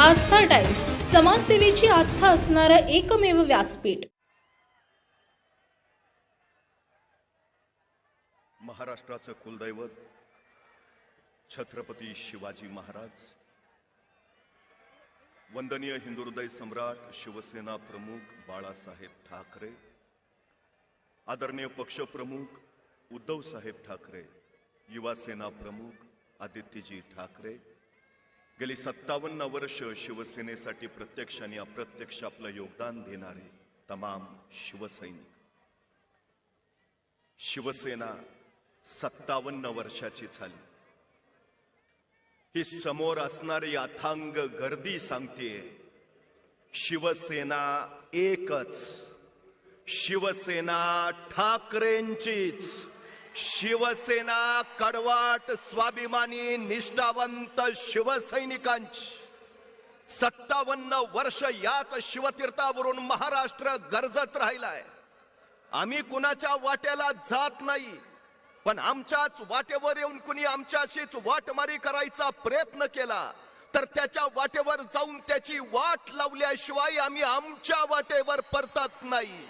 आस्था times, समाजसेवेची आस्था असणारं एकमेव व्यासपीठ. महाराष्ट्राचं कुलदैवत छत्रपती शिवाजी महाराज, वंदनीय हिंदुहृदय सम्राट शिवसेना प्रमुख बाळासाहेब ठाकरे, आदरणीय पक्षप्रमुख उद्धव साहेब ठाकरे, युवा सेना प्रमुख आदित्यजी ठाकरे, गेली 57 वर्ष शिवसेनेसाठी प्रत्यक्ष आणि अप्रत्यक्ष आपलं योगदान देणारे तमाम शिवसैनिक. शिवसेना 57 वर्षाची झाली. ही समोर असणारी अथांग गर्दी सांगतेय, शिवसेना एकच, शिवसेना ठाकरेंचीच, शिवसेना कडवाट स्वाभिमानी निष्ठावंत शिवसैनिकांची. 57 वर्ष याच शिवतीर्थावरून महाराष्ट्र गरजत राहिलाय. आम्ही कुणाच्या वाट्याला जात नाही, पण आमच्याच वाटेवर येऊन कुणी आमच्याशीच वाटमारी करायचा प्रयत्न केला तर त्याच्या वाटेवर जाऊन त्याची वाट लावल्याशिवाय आम्ही आमच्या वाटेवर परतत नाही.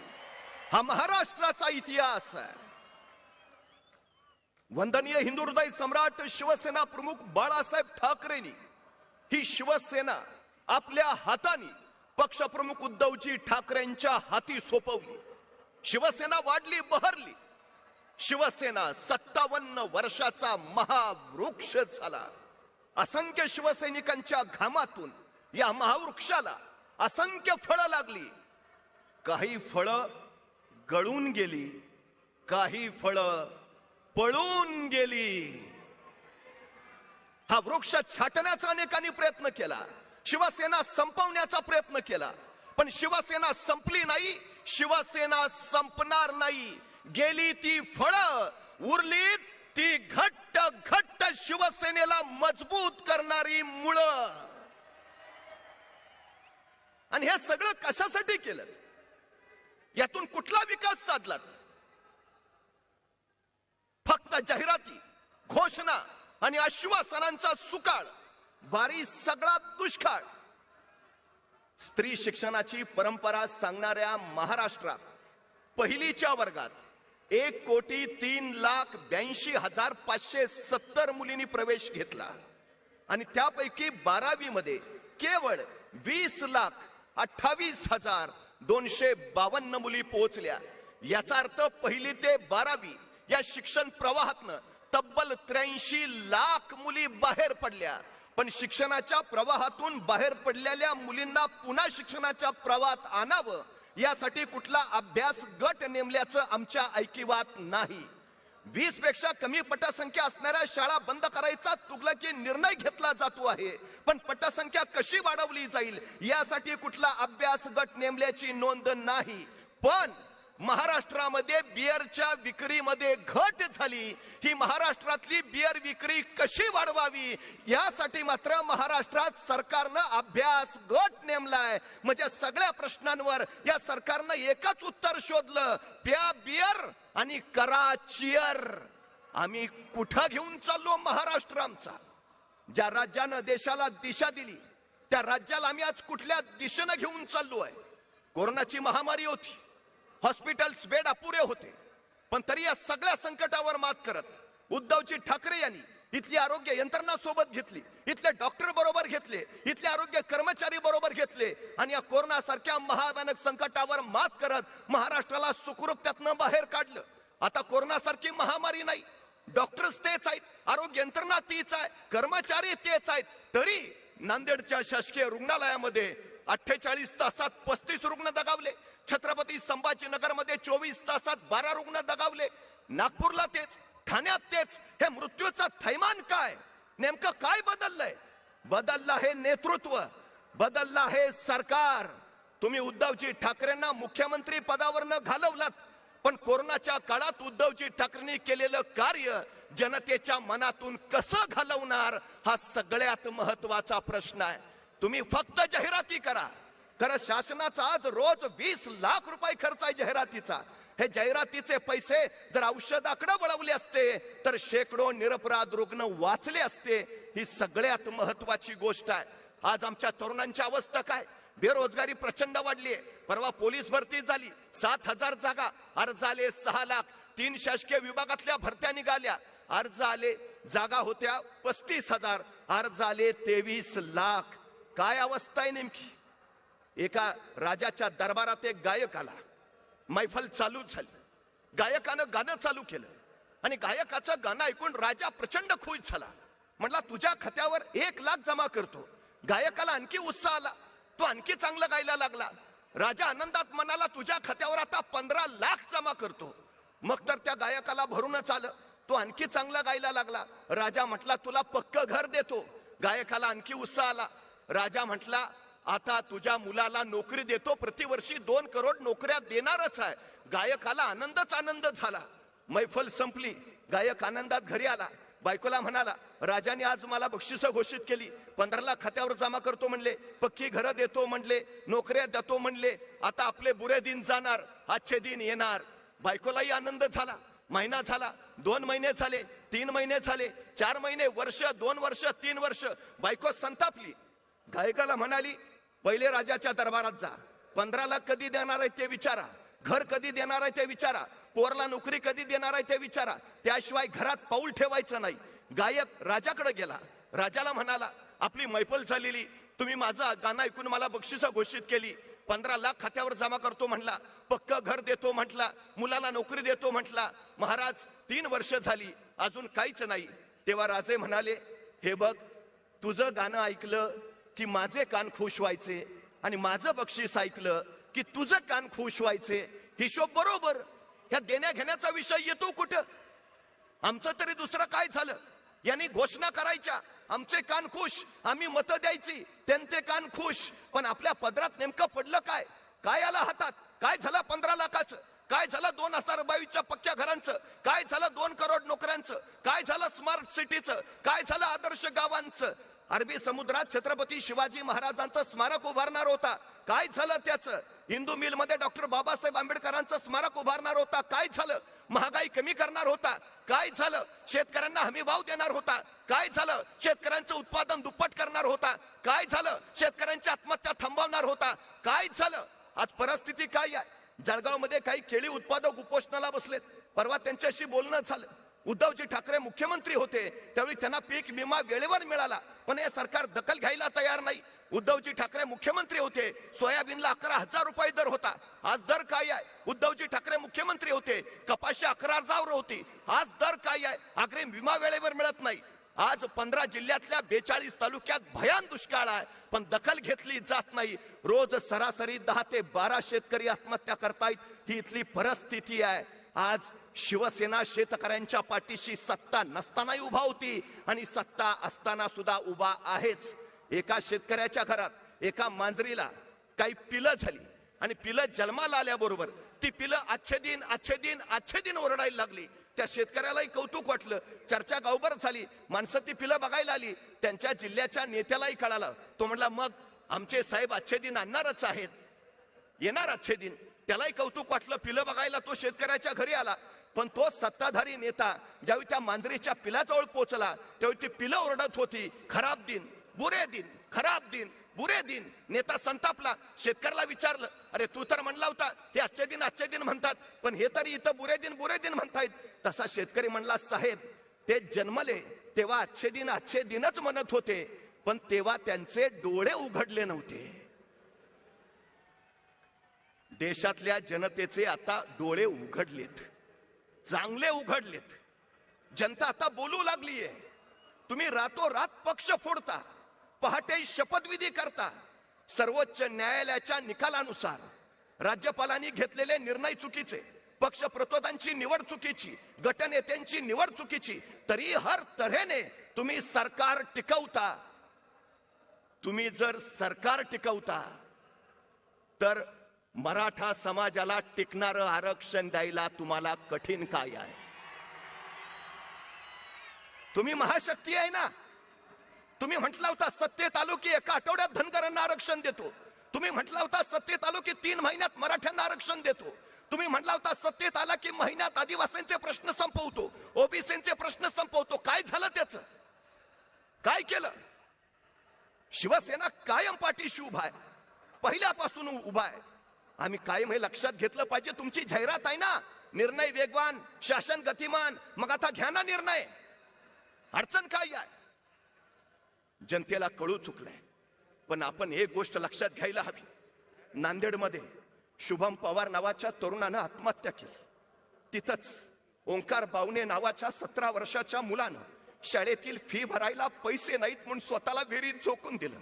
हा महाराष्ट्राचा इतिहास आहे. वंदनीय हिंदुहृदय सम्राट शिवसेना प्रमुख बाळासाहेब ठाकरेंनी ही शिवसेना आपल्या हाताने पक्षप्रमुख उद्धवजी ठाकरेंच्या हाती सोपवली. शिवसेना वाढली, बहरली. शिवसेना 57 वर्षाचा महावृक्ष झाला. असंख्य शिवसैनिकांच्या घामातून या महावृक्षाला असंख्य फळं लागली. काही फळं गळून गेली, काही फळं पळून गेली. हा वृक्ष छाटण्याचा अनेकांनी प्रयत्न केला, शिवसेना संपवण्याचा प्रयत्न केला, पण शिवसेना संपली नाही, शिवसेना संपणार नाही. गेली ती फळं, उरली ती घट्ट घट्ट शिवसेनेला मजबूत करणारी मुळं. आणि हे सगळं कशासाठी केलं? यातून कुठला विकास साधला? फक्त जाहिराती, घोषणा आणि आश्वासनांचा सुकाळ, बारी सगळा दुष्काळ. स्त्री शिक्षणाची परंपरा सांगणाऱ्या महाराष्ट्रात पहिलीच्या वर्गात 1,03,82,570 मुलींनी प्रवेश घेतला आणि त्यापैकी 12वी मध्ये केवळ 20,28,252 मुली पोहोचल्या. याचा अर्थ पहिली ते 12वी या शिक्षण प्रवाहातनं तब्बल 83 लाख मुली बाहेर पडल्या. पण शिक्षणाच्या प्रवाहातून बाहेर पडलेल्या मुलींना पुन्हा शिक्षणाच्या प्रवाहात आणावं यासाठी कुठला अभ्यास गट नेमल्याचं आमच्या ऐकिवात नाही. 20 पेक्षा कमी पटसंख्या असणाऱ्या शाळा बंद करायचा तुगलकी निर्णय घेतला जातो आहे, पण पटसंख्या कशी वाढवली जाईल यासाठी कुठला अभ्यास गट नेमल्याची नोंद नाही. पण महाराष्ट्रामध्ये बिअरच्या विक्रीमध्ये घट झाली. ही महाराष्ट्रातली बिअर विक्री कशी वाढवावी यासाठी मात्र महाराष्ट्रात सरकारनं अभ्यास गट नेमलाय. म्हणजे सगळ्या प्रश्नांवर या सरकारनं एकच उत्तर शोधलं, प्या बिअर आणि करा चिअर. आम्ही कुठं घेऊन चाललो महाराष्ट्र आमचा? ज्या राज्यानं देशाला दिशा दिली त्या राज्याला आम्ही आज कुठल्या दिशेनं घेऊन चाललो आहे? कोरोनाची महामारी होती, हॉस्पिटल्स बेड अपुरे होते, पण तरी या सगळ्या संकटावर मात करत उद्धवजी ठाकरे यांनी इथली आरोग्य यंत्रणा सोबत घेतली, इथले डॉक्टर बरोबर घेतले, इथले आरोग्य कर्मचारी बरोबर घेतले आणि या कोरोना सारख्या महाभयानक संकटावर मात करत महाराष्ट्राला सुखरूप त्यातनं बाहेर काढलं. आता कोरोना सारखी महामारी नाही, डॉक्टर्स तेच आहेत, आरोग्य यंत्रणा तीच आहे, कर्मचारी तेच आहेत, तरी नांदेडच्या शासकीय रुग्णालयामध्ये 48 तासात 35 रुग्ण दगावले. छत्रपती संभाजीनगर मध्ये 24 तासात 12 रुग्ण दगावले. नागपूरला तेच, ठाण्यात तेच. हे मृत्यूचं थैमान काय? नेमकं काय बदललंय? बदललं हे नेतृत्व, बदललं हे सरकार. तुम्ही उद्धवजी ठाकरेंना मुख्यमंत्री पदावरनं घालवलात, पण कोरोनाच्या काळात उद्धवजी ठाकरेंनी केलेलं कार्य जनतेच्या मनातून कसं घालवणार हा सगळ्यात महत्वाचा प्रश्न आहे. तुम्ही फक्त जाहिराती करा. खरं शासनाचा आज रोज 20 लाख रुपये खर्च आहे जाहिरातीचा. हे जाहिरातीचे पैसे जर औषधाकडे वळवले असते तर शेकडो निरपराध रुग्ण वाचले असते. ही सगळ्यात महत्वाची गोष्ट आहे. आज आमच्या तरुणांची अवस्था काय? बेरोजगारी प्रचंड वाढली आहे. परवा पोलीस भरती झाली, 7,000 जागा, अर्ज आले 6 लाख. 3 शासकीय विभागातल्या भरत्या निघाल्या, अर्ज आले, जागा होत्या 35,000, अर्ज आले 23 लाख. काय अवस्था आहे नेमकी? एका राजाच्या दरबारात एक गायक आला, मैफल चालू झाली, गायकानं गाणं चालू केलं आणि गायकाचं गाणं ऐकून राजा प्रचंड खुश झाला. म्हटला तुझ्या खात्यावर 1 लाख जमा करतो. गायकाला आणखी उत्साह आला, तो आणखी चांगलं गायला लागला. राजा आनंदात म्हणाला तुझ्या खात्यावर आता 15 लाख जमा करतो. मग तर त्या गायकाला भरूनच आलं, तो आणखी चांगला गायला लागला. राजा म्हटला तुला पक्क घर देतो. गायकाला आणखी उत्साह आला. राजा म्हटला आता तुझ्या मुलाला नोकरी देतो, प्रतिवर्षी 2 करोड नोकऱ्या देणारच आहे. गायकाला आनंदच आनंद झाला. मैफल संपली, गायक आनंदात घरी आला. बायकोला म्हणाला राजाने आज मला बक्षिस घोषित केली, 15 लाख खात्यावर जमा करतो म्हणले, पक्की घरं देतो म्हणले, नोकऱ्या देतो म्हणले, आता आपले बुरे दिन जाणार, अच्छे दिन येणार. बायकोलाही आनंद झाला. महिना झाला, 2 महिने झाले, 3 महिने झाले, 4 महिने, वर्ष, 2 वर्ष, 3 वर्ष. बायको संतापली. गायकाला म्हणाली पहिले राजाच्या दरबारात जा, 15 लाख कधी देणार आहे ते विचारा, घर कधी देणार आहे ते विचारा, पोरला नोकरी कधी देणार आहे ते विचारा, त्याशिवाय घरात पाऊल ठेवायचं नाही. गायक राजाकडे गेला. राजाला म्हणाला आपली मैफल झालेली, तुम्ही माझं गाणं ऐकून मला बक्षिस घोषित केली, 15 लाख खात्यावर जमा करतो म्हटला, पक्क घर देतो म्हटला, मुलाला नोकरी देतो म्हटला. महाराज 3 वर्ष झाली अजून काहीच नाही. तेव्हा राजे म्हणाले हे बघ, तुझं गाणं ऐकलं की माझे कान खुश व्हायचे आणि माझं बक्षीस ऐकलं की तुझं कान खुश व्हायचे. हिशोब बरोबर. ह्या देण्या घेण्याचा विषय येतो कुठं? आमचं तरी दुसरं काय झालं? यांनी घोषणा करायच्या, आमचे कान खुश, आम्ही मतं द्यायची, त्यांचे कान खुश. पण आपल्या पदरात नेमकं पडलं काय? काय आलं हातात? काय झालं 15 लाखाचं? काय झालं 2022च्या पक्क्या घरांचं? काय झालं 2 करोड नोकऱ्यांचं? काय झालं स्मार्ट सिटीचं? काय झालं आदर्श गावांचं? अरबी समुद्रात छत्रपती शिवाजी महाराजांचं स्मारक उभारणार होता, काय झालं त्याचं? हिंदू मिल मध्ये डॉक्टर बाबासाहेब आंबेडकरांचं स्मारक उभारणार होता, काय झालं? महागाई कमी करणार होता, काय झालं? शेतकऱ्यांना हमी भाव देणार होता, काय झालं? शेतकऱ्यांचं उत्पादन दुप्पट करणार होता, काय झालं? शेतकऱ्यांची आत्महत्या थांबवणार होता, काय झालं? आज परिस्थिती काय आहे? जळगाव मध्ये काही केळी उत्पादक उपोषणाला बसलेत. परवा त्यांच्याशी बोलणं झालं. उद्धवजी ठाकरे मुख्यमंत्री होते त्यावेळी त्यांना पीक विमा वेळेवर मिळाला, पण हे सरकार दखल घ्यायला तयार नाही. उद्धवजी ठाकरे मुख्यमंत्री होते, सोयाबीनला 11,000 रुपये दर होता, आज दर काय आहे? उद्धवजी ठाकरे मुख्यमंत्री होते, कपाशी 11,000 होती, आज दर काय आहे? अग्रिम विमा वेळेवर मिळत नाही. आज 15 जिल्ह्यातल्या 42 तालुक्यात भयान दुष्काळ आहे, पण दखल घेतली जात नाही. रोज सरासरी 10 ते 12 शेतकरी आत्महत्या करतायत. ही इथली परिस्थिती आहे. आज शिवसेना शेतकऱ्यांच्या पाठीशी सत्ता नसतानाही उभा होती आणि सत्ता असताना सुद्धा उभा आहेच. एका शेतकऱ्याच्या घरात एका मांजरीला काही पिलं झाली आणि पिलं जन्माला आल्याबरोबर ती पिलं अच्छे दिन अच्छे दिन अच्छे दिन ओरडायला लागली. त्या शेतकऱ्यालाही कौतुक वाटलं, चर्चा गावभर झाली, माणसं ती पिलं बघायला आली. त्यांच्या जिल्ह्याच्या नेत्यालाही कळालं. तो म्हणला मग आमचे साहेब अच्छे दिन आणणारच आहेत, येणार अच्छे दिन. त्यालाही कौतुक वाटलं, पिलं बघायला तो शेतकऱ्याच्या घरी आला. पण तो सत्ताधारी नेता ज्यावेळी त्या मांजरीच्या पिलाजवळ पोहोचला त्यावेळी ती पिलं ओरडत होती, खराब दिन, बुरे दिन, खराब दिन, बुरे दिन. नेता संतापला. शेतकऱ्याला विचारलं, अरे तू तर म्हणला होता हे अच्छे दिन म्हणतात, पण हे तरी इथं बुरे दिन म्हणतायत. तसा शेतकरी म्हणला, साहेब ते जन्मले तेव्हा अच्छे दिनच म्हणत होते, पण तेव्हा त्यांचे डोळे उघडले नव्हते. देशातल्या जनतेचे आता डोळे उघडलेत, चांगले उघडलेत. जनता आता बोलू लागलीये. तुम्ही रातोरात पक्ष फोडता, पहाटे शपथविधी करता. सर्वोच्च न्यायालयाच्या निकालानुसार राज्यपालांनी घेतलेले निर्णय चुकीचे, पक्ष प्रतोदांची निवड चुकीची, गटनेत्यांची निवड चुकीची, तरी हर तऱ्हेने तुम्ही सरकार टिकवता. तुम्ही जर सरकार टिकवता तर मराठा समाजाला टिकणारं आरक्षण द्यायला तुम्हाला कठीण काय आहे? तुम्ही महाशक्ती आहे ना. तुम्ही म्हटला होता सत्तेत आलो की 1 आठवड्यात धनगरांना आरक्षण देतो. तुम्ही म्हटला होता सत्तेत आलो की 3 महिन्यात मराठ्यांना आरक्षण देतो. तुम्ही म्हटला होता सत्तेत आला की महिन्यात आदिवासींचे प्रश्न संपवतो, ओबीसींचे प्रश्न संपवतो. काय झालं त्याचं? काय केलं? शिवसेना पाठीशी उभा आहे, पहिल्यापासून उभा आहे. आम्ही कायम हे लक्षात घेतलं पाहिजे. तुमची जाहिरात आहे ना, निर्णय वेगवान, शासन गतिमान. मग आता घ्या ना निर्णय. अडचण काय आहे? जनतेला कळू चुकलंय. पण आपण एक गोष्ट लक्षात घ्यायला हवी. नांदेडमध्ये शुभम पवार नावाच्या तरुणानं आत्महत्या केली. तिथंच ओंकार बावणे नावाच्या 17 वर्षाच्या मुलानं शाळेतील फी भरायला पैसे नाहीत म्हणून स्वतःला विहिरीत झोकून दिलं.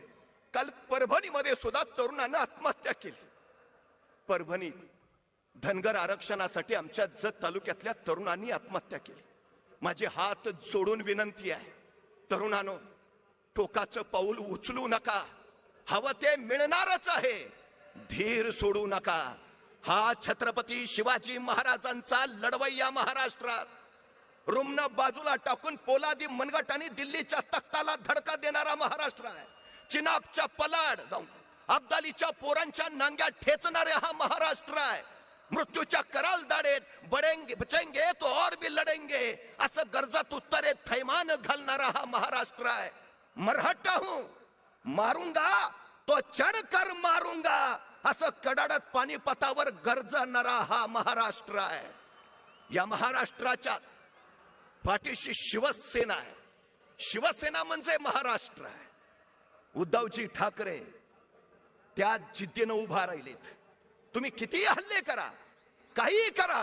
काल परभणीमध्ये सुद्धा तरुणानं आत्महत्या केली. परभणी धनगर आरक्षणासाठी आमच्या जत तालुक्यातल्या तरुणांनी आत्महत्या केली. माझे हात जोडून विनंती आहे, तरुणांनो, टोकाचं पाऊल उचलू नका. हवं ते मिळणारच आहे. धीर सोडू नका. हा छत्रपती शिवाजी महाराजांचा लढवय्या महाराष्ट्रात रुमन बाजूला टाकून पोलादी मनगट आणि दिल्लीच्या तख्ताला धडका देणारा महाराष्ट्र आहे. चिनाबच्या पलाड जाऊन अब्दालीच्या पोरांच्या नांग्या ठेचणारे हा महाराष्ट्र आहे. मृत्यूच्या कराल दाडेत बडेंगे बचेंगे तो और भी लढेंगे असं गरजात उत्तरे थैमान घालणारा हा महाराष्ट्र आहे. मरहट्टा हूं, मारूंगा तो चढकर मारूंगा असं कडाडत पानिपतावर गरजणारा हा महाराष्ट्र आहे. या महाराष्ट्राच्या पाठीशी शिवसेना आहे. शिवसेना म्हणजे महाराष्ट्र आहे. उद्धवजी ठाकरे त्या जिद्दीनं उभा राहिलेत. तुम्ही किती हल्ले करा, काही करा.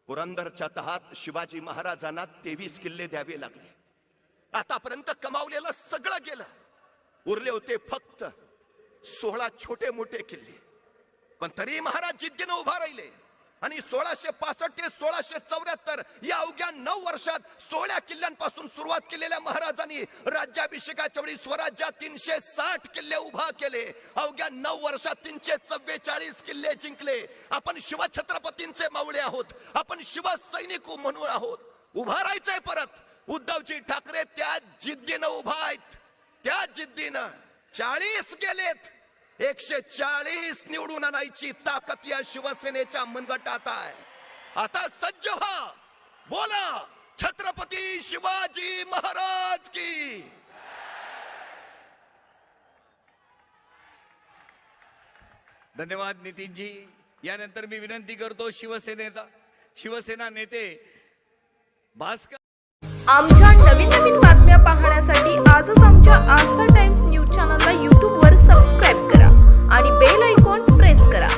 पुरंदरच्या तहात शिवाजी महाराजांना 23 किल्ले द्यावे लागले. आतापर्यंत कमावलेलं सगळं गेलं. उरले होते फक्त 16 छोटे मोठे किल्ले. पण तरी महाराज जिद्दीनं उभा राहिले आणि 1665 ते 1674 या अवघ्या 9 वर्षात 16 किल्ल्यांपासून सुरुवात केलेल्या महाराजांनी राज्याभिषेकाच्या वेळी स्वराज्यात 360 किल्ले उभा केले. अवघ्या 9 वर्षात 344 किल्ले जिंकले. आपण शिवछत्रपतींचे मावळे आहोत. आपण शिवसैनिक म्हणून आहोत. उभा राहायचंय परत. उद्धवजी ठाकरे त्या जिद्दीनं उभा आहेत. त्या जिद्दीनं 40 गेलेत. 140 निवडून आणायची ताकद या शिवसेनेच्या मनगटात आहे. आता सज्ज व्हा, बोला छत्रपती शिवाजी महाराज की. धन्यवाद नितीनजी. यानंतर मी विनंती करतो शिवसेना नेते भास्कर. आमच्या नवीन नवीन बातम्या पाहण्यासाठी आजच आमच्या आस्था टाइम्स न्यूज चॅनलला YouTube वर सबस्क्राईब करा आणि बेल आयकॉन प्रेस करा.